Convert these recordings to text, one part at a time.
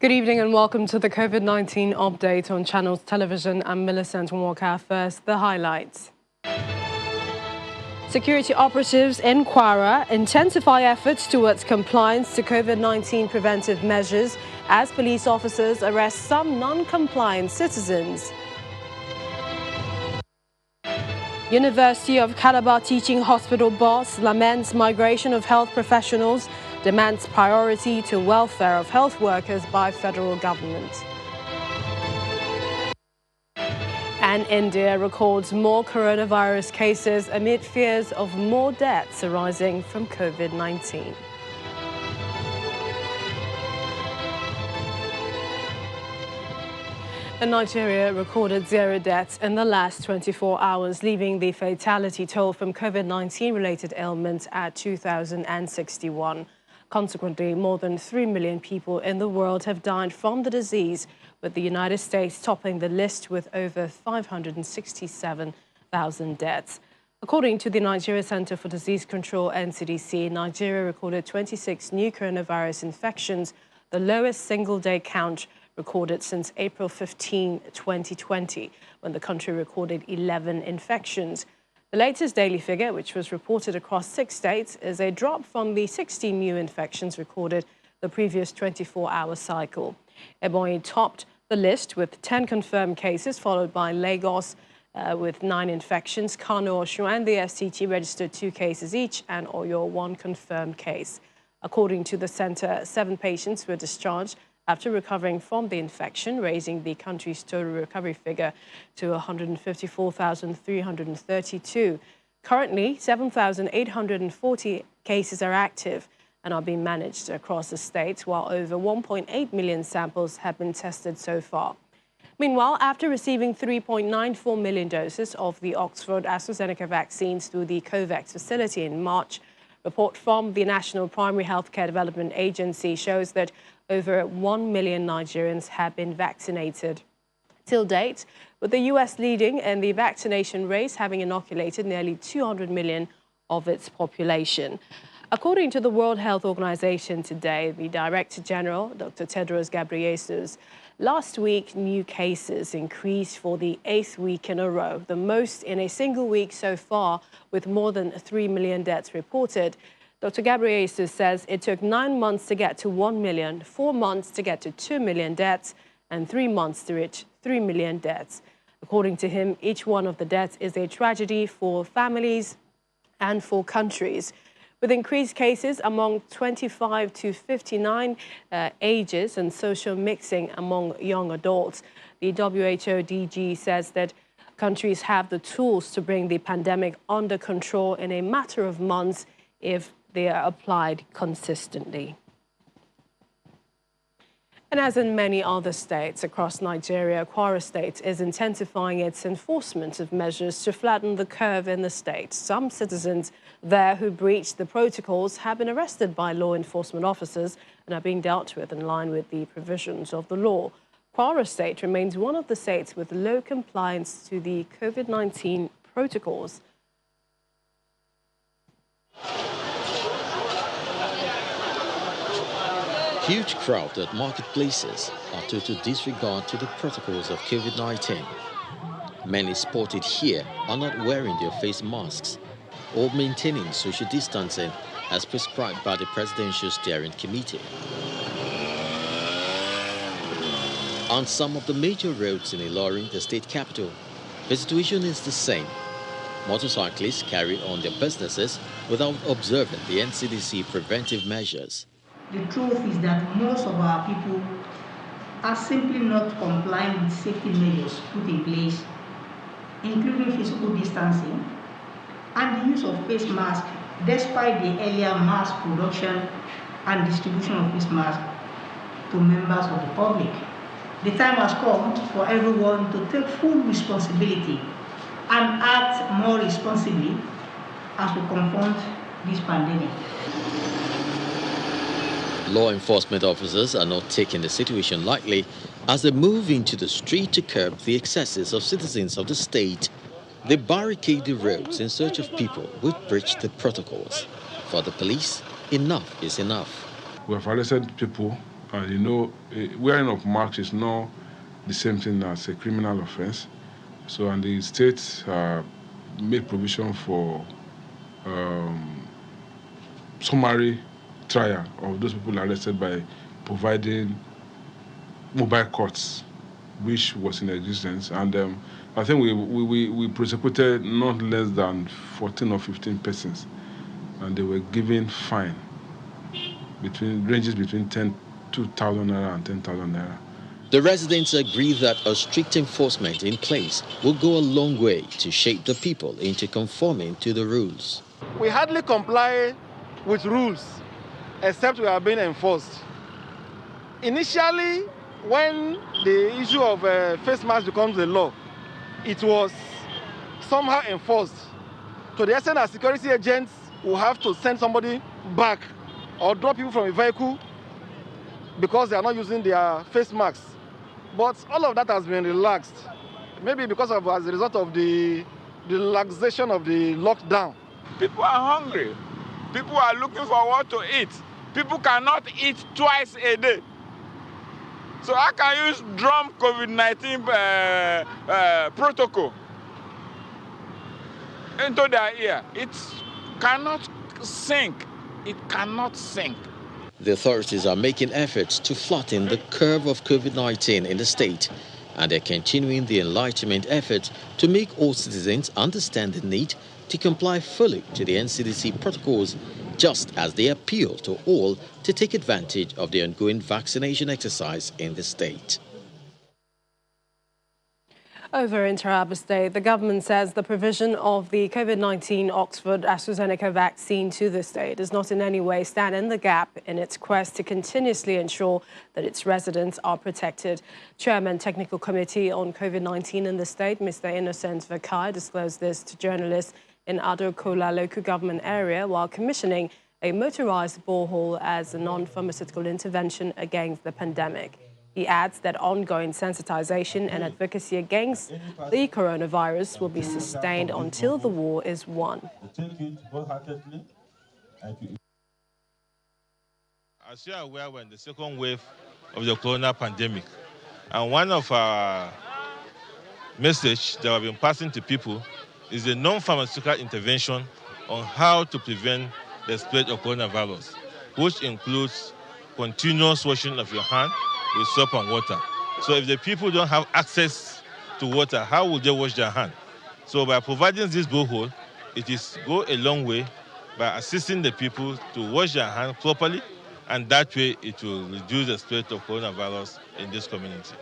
Good evening and welcome to the COVID-19 update on Channels Television. I'm Millicent Walker. First, the highlights. Security operatives in Kwara intensify efforts towards compliance to COVID-19 preventive measures as police officers arrest some non-compliant citizens. University of Taraba Teaching Hospital boss laments migration of health professionals, demands priority to welfare of health workers by federal government. And India records more coronavirus cases amid fears of more deaths arising from COVID-19. And Nigeria recorded 0 deaths in the last 24 hours, leaving the fatality toll from COVID-19 related ailments at 2,061. Consequently, more than 3 million people in the world have died from the disease, with the United States topping the list with over 567,000 deaths. According to the Nigeria Center for Disease Control (NCDC), Nigeria recorded 26 new coronavirus infections, the lowest single-day count recorded since April 15, 2020, when the country recorded 11 infections. The latest daily figure, which was reported across 6 states, is a drop from the 16 new infections recorded the previous 24-hour cycle. Ebonyi topped the list with 10 confirmed cases, followed by Lagos with 9 infections. Kano, Osun and the FCT registered 2 cases each, and Oyo 1 confirmed case. According to the center, 7 patients were discharged after recovering from the infection, raising the country's total recovery figure to 154,332. Currently, 7,840 cases are active and are being managed across the state, while over 1.8 million samples have been tested so far. Meanwhile, after receiving 3.94 million doses of the Oxford AstraZeneca vaccines through the COVAX facility in March, report from the National Primary Healthcare Development Agency shows that over 1 million Nigerians have been vaccinated till date, with the U.S. leading in the vaccination race, having inoculated nearly 200 million of its population. According to the World Health Organization today, the Director General, Dr. Tedros Ghebreyesus, last week new cases increased for the 8th week in a row, the most in a single week so far, with more than 3 million deaths reported. Dr. Ghebreyesus says it took 9 months to get to 1 million, 4 months to get to 2 million deaths, and 3 months to reach 3 million deaths. According to him, each one of the deaths is a tragedy for families and for countries. With increased cases among 25 to 59 ages and social mixing among young adults, the WHO DG says that countries have the tools to bring the pandemic under control in a matter of months if they are applied consistently. And as in many other states across Nigeria, Kwara State is intensifying its enforcement of measures to flatten the curve in the state. Some citizens there who breached the protocols have been arrested by law enforcement officers and are being dealt with in line with the provisions of the law. Kwara State remains one of the states with low compliance to the COVID-19 protocols. Huge crowds at marketplaces are total disregard to the protocols of COVID-19. Many spotted here are not wearing their face masks or maintaining social distancing as prescribed by the Presidential Steering Committee. On some of the major roads in Ilorin, the state capital, the situation is the same. Motorcyclists carry on their businesses without observing the NCDC preventive measures. The truth is that most of our people are simply not complying with safety measures put in place, including physical distancing and the use of face masks, despite the earlier mass production and distribution of face masks to members of the public. The time has come for everyone to take full responsibility and act more responsibly as we confront this pandemic. Law enforcement officers are not taking the situation lightly as they move into the street to curb the excesses of citizens of the state. They barricade the roads in search of people who breach the protocols. For the police, enough is enough. We have arrested people And you know, wearing of masks is not the same thing as a criminal offense. So, and the state made provision for summary trial of those people arrested by providing mobile courts, which was in existence. And I think we prosecuted not less than 14 or 15 persons, and they were given fine ranges between 2,000 naira and 10,000 naira. The residents agree that a strict enforcement in place will go a long way to shape the people into conforming to the rules. We hardly comply with rules, except we are being enforced. Initially, when the issue of face mask becomes a law, it was somehow enforced to the extent that security agents will have to send somebody back or drop people from a vehicle because they are not using their face masks. But all of that has been relaxed, maybe because of as a result of the relaxation of the lockdown. People are hungry. People are looking for what to eat. People cannot eat twice a day. So I can use drum COVID-19 protocol into their ear. It cannot sink. It cannot sink. The authorities are making efforts to flatten the curve of COVID-19 in the state, and they're continuing the enlightenment efforts to make all citizens understand the need to comply fully to the NCDC protocols, just as they appeal to all to take advantage of the ongoing vaccination exercise in the state. Over in Taraba State, the government says the provision of the COVID-19 Oxford AstraZeneca vaccine to the state does not in any way stand in the gap in its quest to continuously ensure that its residents are protected. Chairman Technical Committee on COVID-19 in the state, Mr. Innocent Vakai, disclosed this to journalists in Adokola local government area while commissioning a motorized borehole as a non-pharmaceutical intervention against the pandemic. He adds that ongoing sensitization and advocacy against the coronavirus will be sustained until the war is won. As you are aware, we're in the second wave of the corona pandemic. And one of our messages that we've been passing to people is the non-pharmaceutical intervention on how to prevent the spread of coronavirus, which includes continuous washing of your hand with soap and water. So if the people don't have access to water, how will they wash their hand? So by providing this borehole, it is go a long way by assisting the people to wash their hands properly, and that way it will reduce the spread of coronavirus in this community.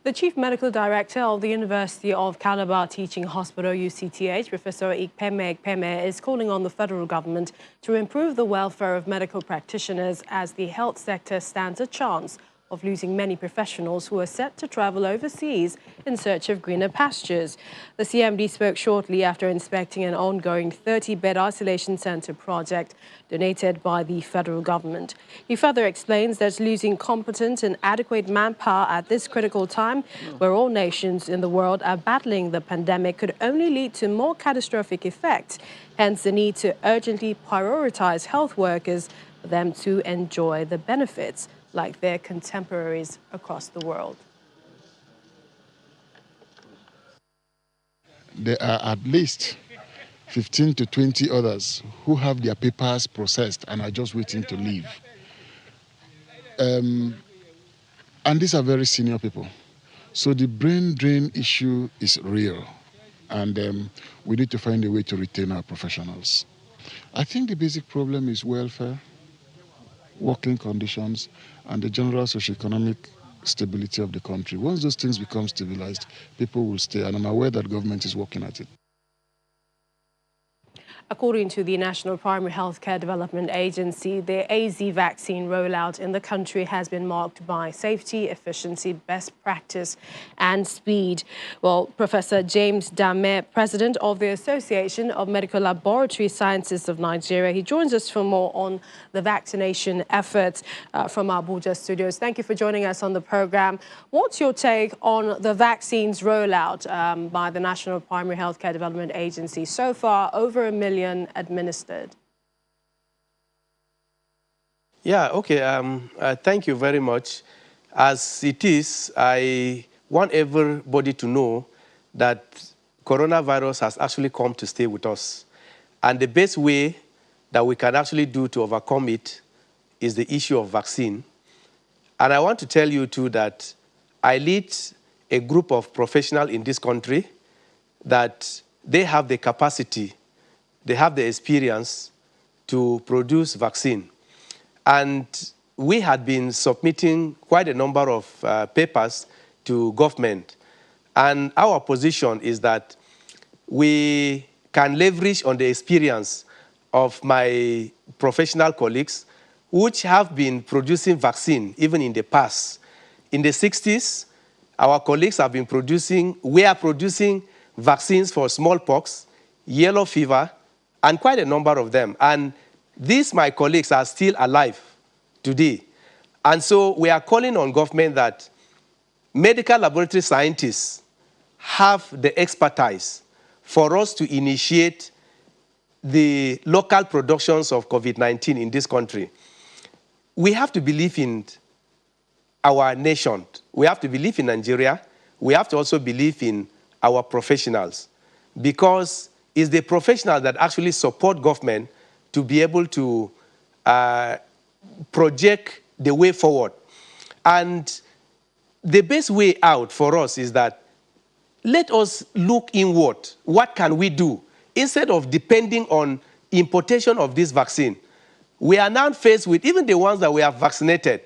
The Chief Medical Director of the University of Calabar Teaching Hospital, UCTH, Professor Ikpeme, is calling on the federal government to improve the welfare of medical practitioners as the health sector stands a chance of losing many professionals who are set to travel overseas in search of greener pastures. The CMD spoke shortly after inspecting an ongoing 30-bed isolation centre project donated by the federal government. He further explains that losing competent and adequate manpower at this critical time, where all nations in the world are battling the pandemic, could only lead to more catastrophic effects, hence the need to urgently prioritize health workers for them to enjoy the benefits like their contemporaries across the world. There are at least 15 to 20 others who have their papers processed and are just waiting to leave. And these are very senior people. So the brain drain issue is real, and we need to find a way to retain our professionals. I think the basic problem is welfare, working conditions, and the general socioeconomic stability of the country. Once those things become stabilized, people will stay, and I'm aware that government is working at it. According to the National Primary Healthcare Development Agency, the AZ vaccine rollout in the country has been marked by safety, efficiency, best practice and speed. Well, Professor James Dame, President of the Association of Medical Laboratory Scientists of Nigeria, he joins us for more on the vaccination efforts from our Abuja studios. Thank you for joining us on the program. What's your take on the vaccines rollout by the National Primary Healthcare Development Agency? So far, over 1 million administered. Yeah, okay. Thank you very much. As it is, I want everybody to know that coronavirus has actually come to stay with us. And the best way that we can actually do to overcome it is the issue of vaccine. And I want to tell you too that I lead a group of professionals in this country that they have the capacity, they have the experience to produce vaccine. And we had been submitting quite a number of papers to government. And our position is that we can leverage on the experience of my professional colleagues, which have been producing vaccine even in the past. In the 60s, our colleagues have been we are producing vaccines for smallpox, yellow fever, and quite a number of them. And these, my colleagues, are still alive today. And so we are calling on government that medical laboratory scientists have the expertise for us to initiate the local productions of COVID-19 in this country. We have to believe in our nation. We have to believe in Nigeria. We have to also believe in our professionals, because it's the professionals that actually support government to be able to project the way forward. And the best way out for us is that let us look inward. What can we do? Instead of depending on importation of this vaccine, we are now faced with, even the ones that we have vaccinated,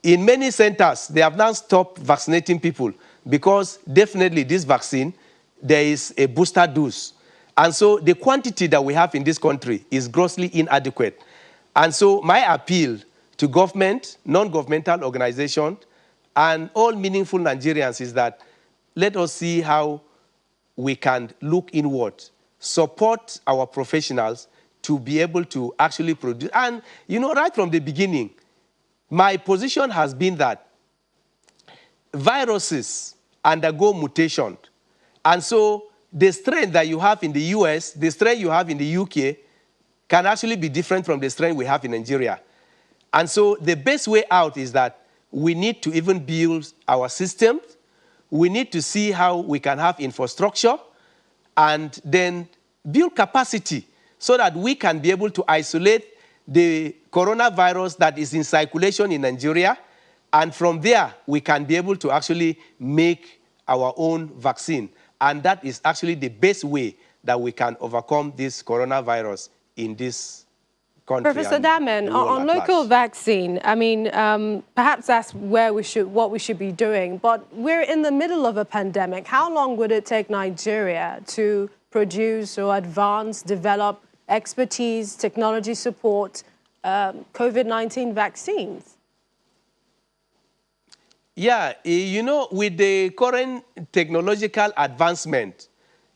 in many centers, they have now stopped vaccinating people because definitely this vaccine, there is a booster dose. And so the quantity that we have in this country is grossly inadequate. And so my appeal to government, non-governmental organizations, and all meaningful Nigerians is that let us see how we can look inward, support our professionals to be able to actually produce. And, you know, right from the beginning, my position has been that viruses undergo mutation. And so the strain that you have in the US, the strain you have in the UK, can actually be different from the strain we have in Nigeria. And so the best way out is that we need to even build our systems. We need to see how we can have infrastructure and then build capacity so that we can be able to isolate the coronavirus that is in circulation in Nigeria. And from there, we can be able to actually make our own vaccine. And that is actually the best way that we can overcome this coronavirus in this country. Professor Damen, on local vaccine, I mean, perhaps that's where what we should be doing. But we're in the middle of a pandemic. How long would it take Nigeria to produce or advance, develop expertise, technology support, COVID-19 vaccines? Yeah, you know, with the current technological advancement,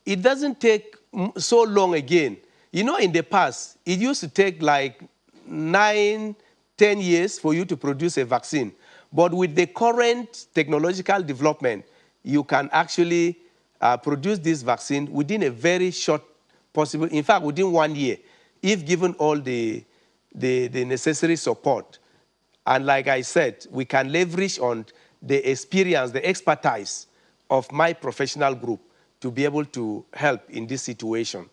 it doesn't take so long again. You know, in the past, it used to take like 9, 10 years for you to produce a vaccine. But with the current technological development, you can actually produce this vaccine within a very short possible, in fact, within 1 year, if given all the necessary support. And like I said, we can leverage on the experience, the expertise of my professional group to be able to help in this situation.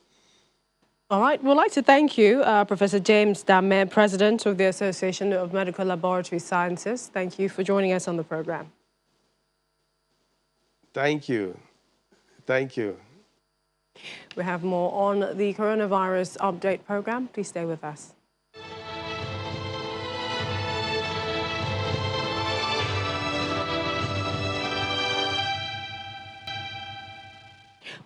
All right. We'd like to thank you, Professor James Damen, President of the Association of Medical Laboratory Scientists. Thank you for joining us on the program. Thank you. Thank you. We have more on the coronavirus update program. Please stay with us.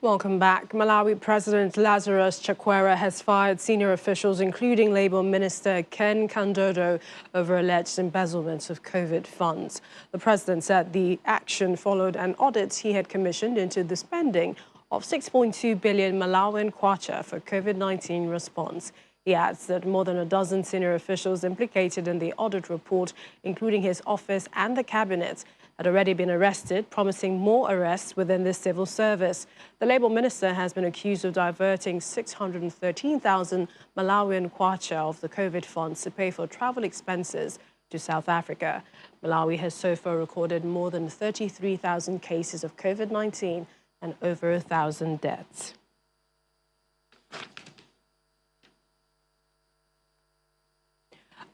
Welcome back. Malawi President Lazarus Chakwera has fired senior officials, including Labour Minister Ken Kandodo, over alleged embezzlement of COVID funds. The president said the action followed an audit he had commissioned into the spending of 6.2 billion Malawian kwacha for COVID-19 response. He adds that more than a dozen senior officials implicated in the audit report, including his office and the cabinet, had already been arrested, promising more arrests within the civil service. The Labour Minister has been accused of diverting 613,000 Malawian kwacha of the COVID funds to pay for travel expenses to South Africa. Malawi has so far recorded more than 33,000 cases of COVID-19 and over 1,000 deaths.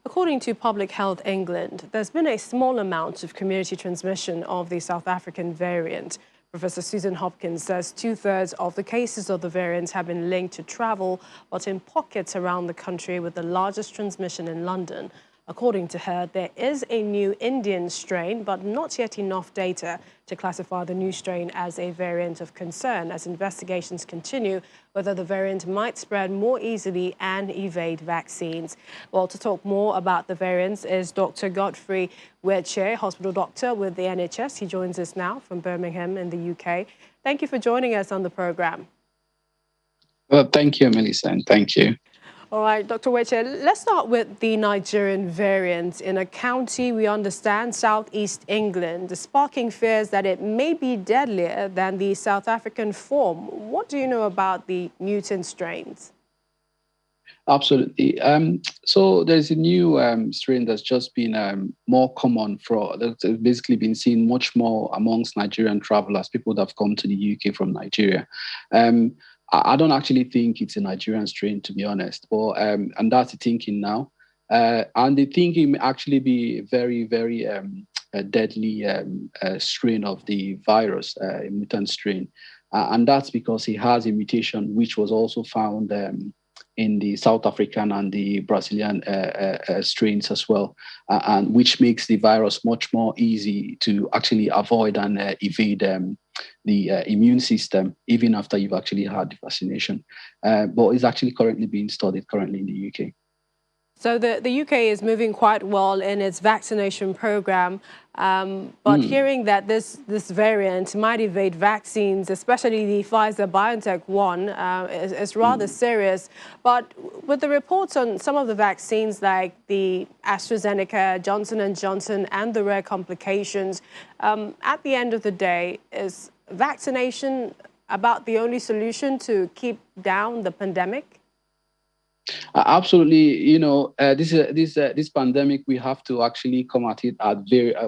According to Public Health England, there's been a small amount of community transmission of the South African variant. Professor Susan Hopkins says 2/3 of the cases of the variant have been linked to travel, but in pockets around the country, with the largest transmission in London. According to her, there is a new Indian strain, but not yet enough data to classify the new strain as a variant of concern as investigations continue whether the variant might spread more easily and evade vaccines. Well, to talk more about the variants is Dr. Godfrey Weche, hospital doctor with the NHS. He joins us now from Birmingham in the UK. Thank you for joining us on the programme. Well, thank you, Melissa, and thank you. All right, Dr. Weche, let's start with the Nigerian variant. In a county, we understand, southeast England, sparking fears that it may be deadlier than the South African form. What do you know about the mutant strains? Absolutely. So there's a new strain that's just been more common that's basically been seen much more amongst Nigerian travelers, people that have come to the UK from Nigeria. I don't actually think it's a Nigerian strain, to be honest, but and that's the thinking now. And the thinking may actually be a very, very deadly strain of the virus, a mutant strain. And that's because it has a mutation which was also found in the South African and the Brazilian strains as well, and which makes the virus much more easy to actually avoid and evade the immune system, even after you've actually had the vaccination. But it's actually currently being studied in the UK. So the UK is moving quite well in its vaccination program, but hearing that this variant might evade vaccines, especially the Pfizer-BioNTech one, is rather serious. But with the reports on some of the vaccines like the AstraZeneca, Johnson & Johnson, and the rare complications, at the end of the day, is vaccination about the only solution to keep down the pandemic? Absolutely. You know, this pandemic, we have to actually come at it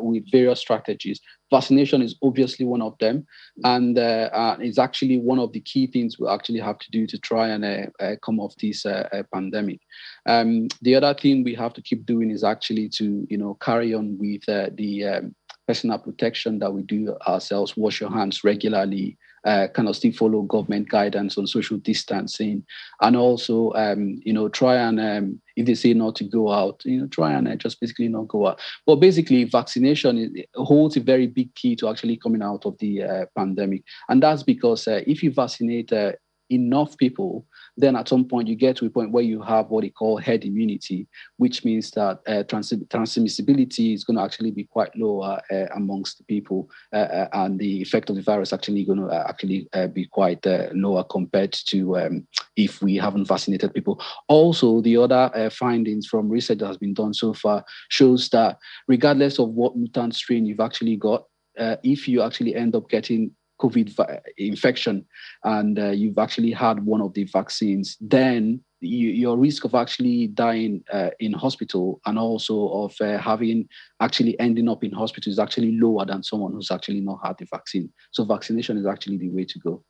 with various strategies. Vaccination is obviously one of them, and it's actually one of the key things we actually have to do to try and come off this pandemic. The other thing we have to keep doing is actually to carry on with the personal protection that we do ourselves, wash your hands regularly, kind of still follow government guidance on social distancing, and also, try and, if they say not to go out, try and just basically not go out. But basically, vaccination holds a very big key to actually coming out of the pandemic. And that's because if you vaccinate enough people, then at some point you get to a point where you have what they call herd immunity, which means that transmissibility is going to actually be quite low amongst the people, and the effect of the virus actually going to be quite lower compared to if we haven't vaccinated people. Also, the other findings from research that has been done so far shows that regardless of what mutant strain you've actually got, if you actually end up getting COVID infection and you've actually had one of the vaccines, then your risk of actually dying in hospital and also of actually ending up in hospital is actually lower than someone who's actually not had the vaccine. So vaccination is actually the way to go.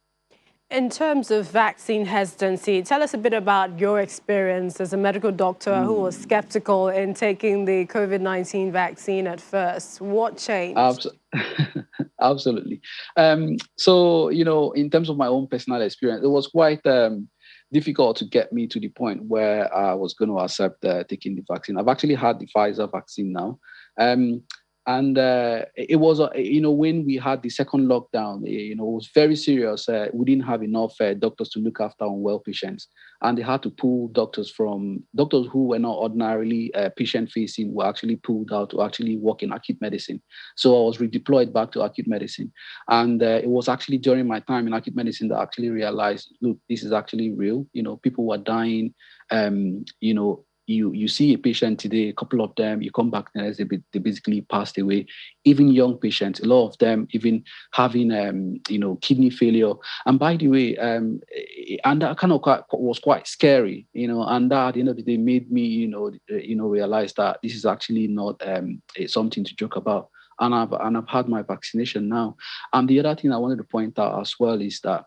In terms of vaccine hesitancy, tell us a bit about your experience as a medical doctor who was skeptical in taking the COVID-19 vaccine at first. What changed? Absolutely. So, in terms of my own personal experience, it was quite difficult to get me to the point where I was going to accept taking the vaccine. I've actually had the Pfizer vaccine now. And it was, when we had the second lockdown, it was very serious. We didn't have enough doctors to look after unwell patients. And they had to pull doctors who were not ordinarily patient-facing, were actually pulled out to actually work in acute medicine. So I was redeployed back to acute medicine. And it was actually during my time in acute medicine that I actually realized, look, this is actually real. People were dying, you see a patient today, a couple of them, you come back the next day, they basically passed away. Even young patients, a lot of them even having, kidney failure. And by the way, and that kind of was quite scary, and that at the end of the day made me, realize that this is actually not something to joke about. And I've had my vaccination now. And the other thing I wanted to point out as well is that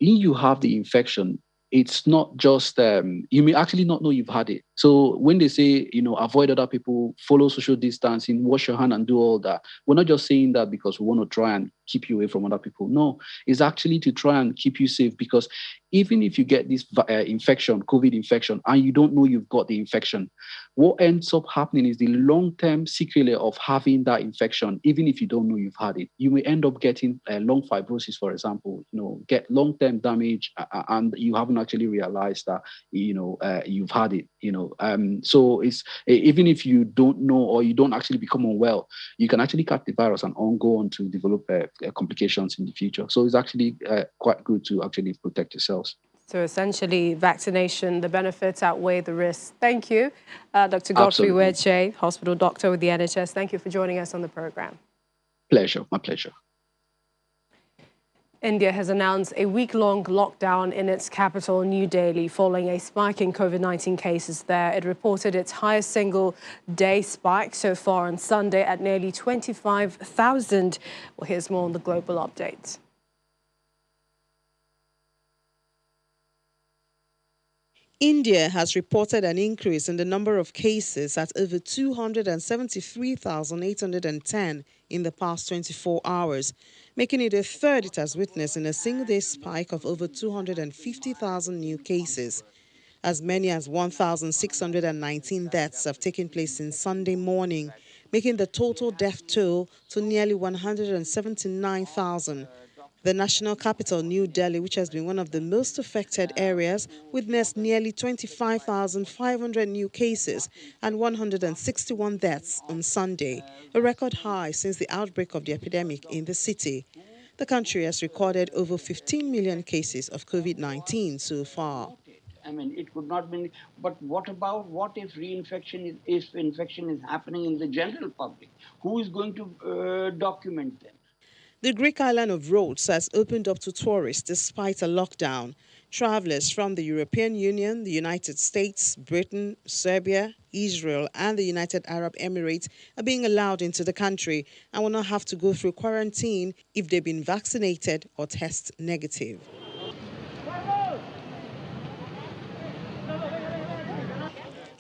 when you have the infection, it's not just, you may actually not know you've had it. So when they say, avoid other people, follow social distancing, wash your hand and do all that, we're not just saying that because we want to try and keep you away from other people. No, it's actually to try and keep you safe, because even if you get this infection, COVID infection, and you don't know you've got the infection, what ends up happening is the long-term sequelae of having that infection, even if you don't know you've had it, you may end up getting lung fibrosis, for example, get long-term damage, and you haven't actually realized that, you've had it, so it's, even if you don't know or you don't actually become unwell, you can actually catch the virus and go on to develop complications in the future. So it's actually quite good to actually protect yourselves. So essentially, vaccination, the benefits outweigh the risks. Thank you, Dr. Godfrey Weche, hospital doctor with the NHS. Thank you for joining us on the program. Pleasure, my pleasure. India has announced a week-long lockdown in its capital, New Delhi, following a spike in COVID-19 cases there. It reported its highest single-day spike so far on Sunday at nearly 25,000. Well, here's more on the global update. India has reported an increase in the number of cases at over 273,810 in the past 24 hours, making it the third it has witnessed in a single-day spike of over 250,000 new cases. As many as 1,619 deaths have taken place since Sunday morning, making the total death toll to nearly 179,000. The national capital, New Delhi, which has been one of the most affected areas, witnessed nearly 25,500 new cases and 161 deaths on Sunday, a record high since the outbreak of the epidemic in the city. The country has recorded over 15 million cases of COVID-19 so far. I mean, it could not be, but what if reinfection if infection is happening in the general public? Who is going to document them? The Greek island of Rhodes has opened up to tourists despite a lockdown. Travelers from the European Union, the United States, Britain, Serbia, Israel, and the United Arab Emirates are being allowed into the country and will not have to go through quarantine if they've been vaccinated or test negative.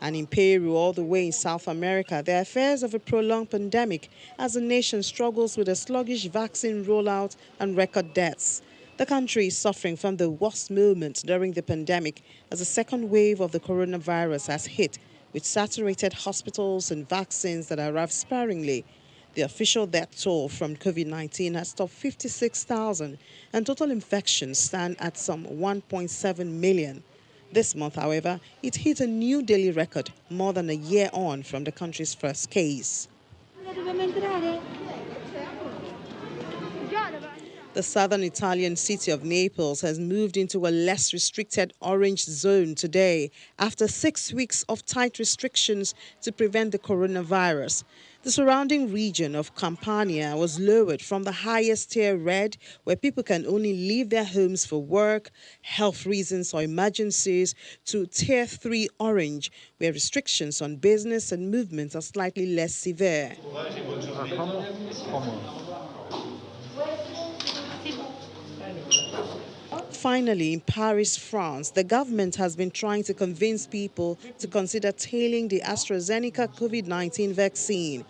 And in Peru, all the way in South America, there are fears of a prolonged pandemic as the nation struggles with a sluggish vaccine rollout and record deaths. The country is suffering from the worst moment during the pandemic as a second wave of the coronavirus has hit, with saturated hospitals and vaccines that arrive sparingly. The official death toll from COVID-19 has topped 56,000, and total infections stand at some 1.7 million. This month, however, it hit a new daily record more than a year on from the country's first case. The southern Italian city of Naples has moved into a less restricted orange zone today after 6 weeks of tight restrictions to prevent the coronavirus. The surrounding region of Campania was lowered from the highest tier red, where people can only leave their homes for work, health reasons or emergencies, to tier 3 orange, where restrictions on business and movement are slightly less severe. Finally, in Paris, France, the government has been trying to convince people to consider tailing the AstraZeneca COVID-19 vaccine.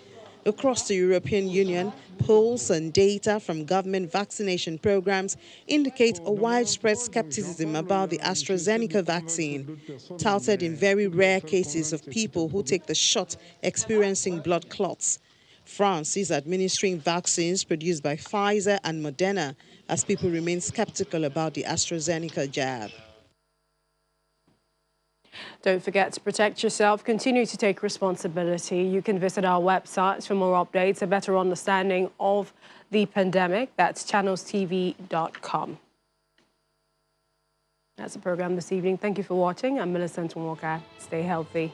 Across the European Union, polls and data from government vaccination programs indicate a widespread skepticism about the AstraZeneca vaccine, touted in very rare cases of people who take the shot experiencing blood clots. France is administering vaccines produced by Pfizer and Moderna as people remain skeptical about the AstraZeneca jab. Don't forget to protect yourself. Continue to take responsibility. You can visit our websites for more updates, a better understanding of the pandemic. That's channelstv.com. That's the program this evening. Thank you for watching. I'm Millicent Walker. Stay healthy.